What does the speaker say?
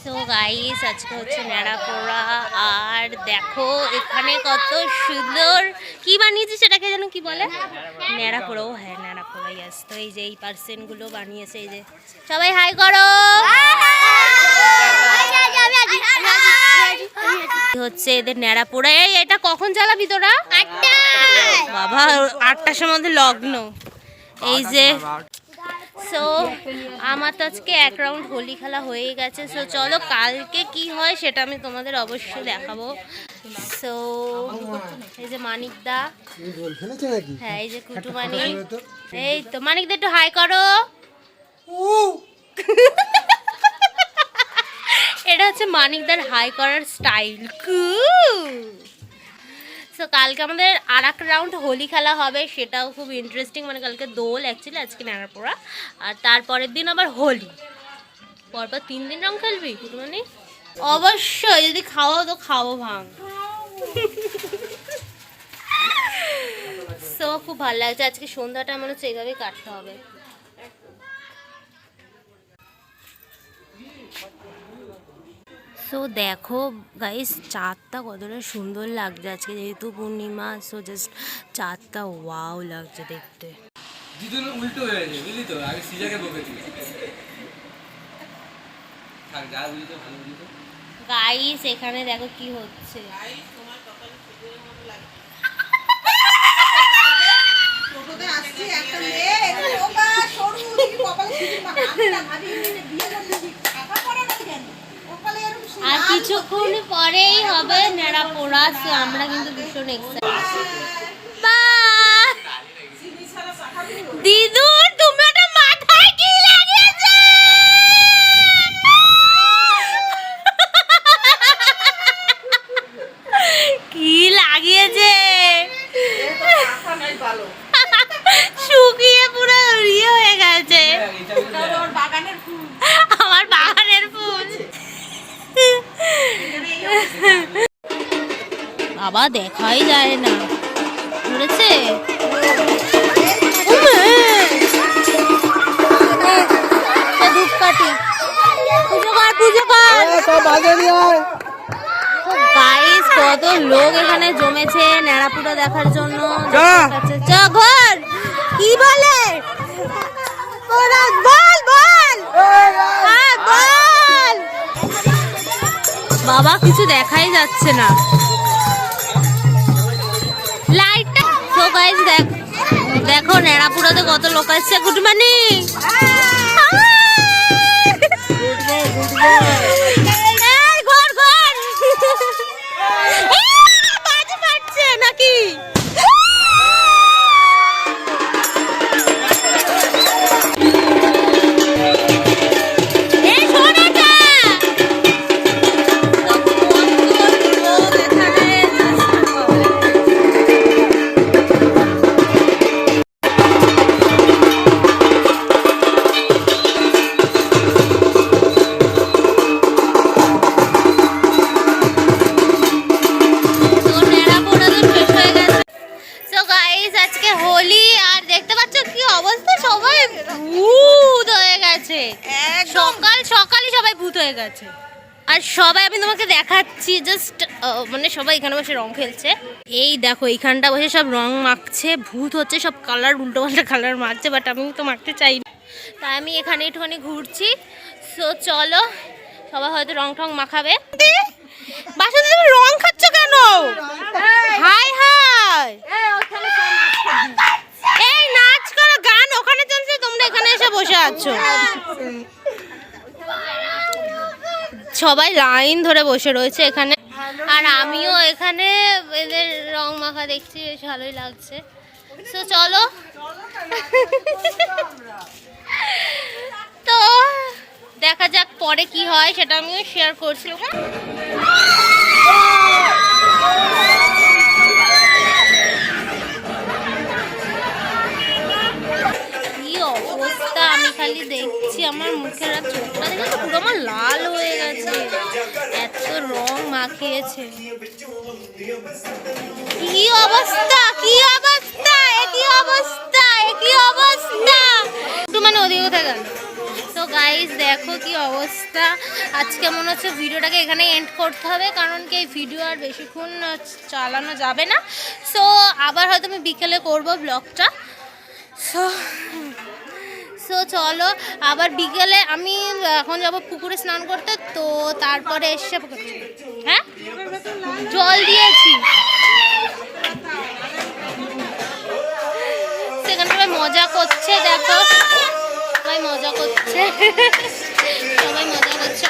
So guys আজকে হচ্ছে ন্যাড়াপোড়া। আর দেখো এখানে কত সুন্দর কি বানিয়েছে, সেটাকে যেন কি বলে, ন্যাড়াপোড়া। ও হ্যাঁ ন্যাড়াপোড়া, ইয়াস। তো এই যে এই পার্সেন্টগুলো বানিয়েছে, এই যে সবাই হাই করো। হচ্ছে এদের ন্যাড়াপোড়া। এই এটা কখন জ্বালাবি তোরা? 8টা। বাবা 8টার সময় লগ্ন। এই যে সো আমার তো আজকে এক রাউন্ড হোলি খেলা হয়ে গেছে। সো চলো কালকে কি হয় সেটা আমি তোমাদের অবশ্যই দেখাবো। সো এই যে মানিকদা, হ্যাঁ এই যে কুটু মানিক, এই তো মানিকদা একটু হাই করো। এটা হচ্ছে মানিকদার হাই করার স্টাইল। সো কালকে আমাদের আর এক রাউন্ড হোলি খেলা হবে, সেটাও খুব ইন্টারেস্টিং। মানে কালকে দোল, অ্যাকচুয়ালি আজকে ন্যাড়াপোড়া, আর তারপরের দিন আবার হোলি। পরপর 3 দিন রং খেলবি মানে অবশ্যই, যদি খাওয়াও তো খাবো ভাঙ। সো খুব ভালো লাগছে। আজকে সন্ধ্যাটা মনে হচ্ছে এইভাবেই কাটতে হবে। সো দেখো গাইস চাঁদটা কতটা সুন্দর লাগছে আজকে, যেহেতু পূর্ণিমা। সো জাস্ট চাঁদটা ওয়াও লাগছে দেখতে। দিদুন উল্টো হয়ে গেছে, বুঝলি তো? আগে সিজাকে বকেছি। থাক যা বুঝলি তো, ভালো বুঝলি তো। গাইস এখানে দেখো কি হচ্ছে। গাইস তোমার কপালে সিঁদুরের মতো লাগে। টোটোতে আসছে একটা মেয়ে, একটু ওবা সরু দেখি কপালে সিঁদুর মাখা। আমি না ভাবি মেয়ে বিয়ে করতেছি, কাকা পড়ে না কেন? কপালে এরকম সিঁদুর। আর কিছুক্ষণ পরেই হবে ন্যাড়াপোড়া। সো আমরা কিন্তু ভীষণ এক্সাইটেড। চিনি ছাড়া চাকা দিল। দিদু তুমি ওটা মাথায় কি লাগিয়েছে? কি লাগিয়েছে? মাথা নাই ভালো। শুকিয়ে পুরো ইয়ে হয়ে গেছে। ওটা ওর বাগানের ফুল। আমার বাগানের ফুল। বাবা দেখাই যায় না, ধরেছে? ধূপকাঠি পুজো কর, পুজো কর। গাইস কত লোক এখানে জমেছে ন্যাড়াপোড়া দেখার জন্য। চ ঘর কি বলে, বল বল, হ্যাঁ বল। বাবা কিছু দেখাই যাচ্ছে না লাইটটা। তো গাইস দেখো ন্যাড়াপোড়াতে কত লোক আসছে। Good morning. নাকি হোলি। আর দেখতে পাচ্ছ কি অবস্থা, সবাই ভূত হয়ে গেছে। সকাল সকালই সবাই ভূত হয়ে গেছে। আর সবাই আমি তোমাকে দেখাচ্ছি জাস্ট, মানে সবাই এখানে বসে রং খেলছে। এই দেখো এইখানটা বসে সব রং মাখছে, ভূত হচ্ছে, সব কালার উল্টো পাল্টা কালার মাখছে। বাট আমি তো মাখতে চাই না, তাই আমি এখানে একটুখানি ঘুরছি। সো চলো, সবাই হয়তো রং টং মাখাবে। বাসন্তী তুমি রং খাচ্ছ কেন? হাই হাই, এই নাচ করো, গান ওখানে চলছে, তোমরা এখানে এসে বসে আছো। সবাই লাইন ধরে বসে রয়েছে এখানে, আর আমিও এখানে এদের রং মাখা দেখছি, বেশ ভালোই লাগছে। তো চলো, তো দেখা যাক পরে কি হয়, সেটা আমিও শেয়ার করছিলাম। কি অবস্থা, আমি খালি দেখছি, আমার মুখের আর চোখটা দেখে পুরো আমার লাল হয়ে গেছে, এত রং মাখিয়েছে। কি অবস্থা, কি অবস্থা, কি অবস্থা, কি অবস্থা। একটু মানে ওদিকে কোথায় গেল। তো গাইস দেখো কি অবস্থা। আজকে মনে হচ্ছে ভিডিওটাকে এখানে এন্ড করতে হবে, কারণ কি এই ভিডিও আর বেশিক্ষণ চালানো যাবে না। সো আবার হয়তো আমি বিকেলে করব ব্লগটা। সো চলো আবার বিকেলে আমি এখন যাবো পুকুরে স্নান করতে, তো তারপরে এসে হ্যাঁ জল দিয়েছি। সেখানে সবাই মজা করছে, দেখো সবাই মজা করছে সবাই মজা করছে।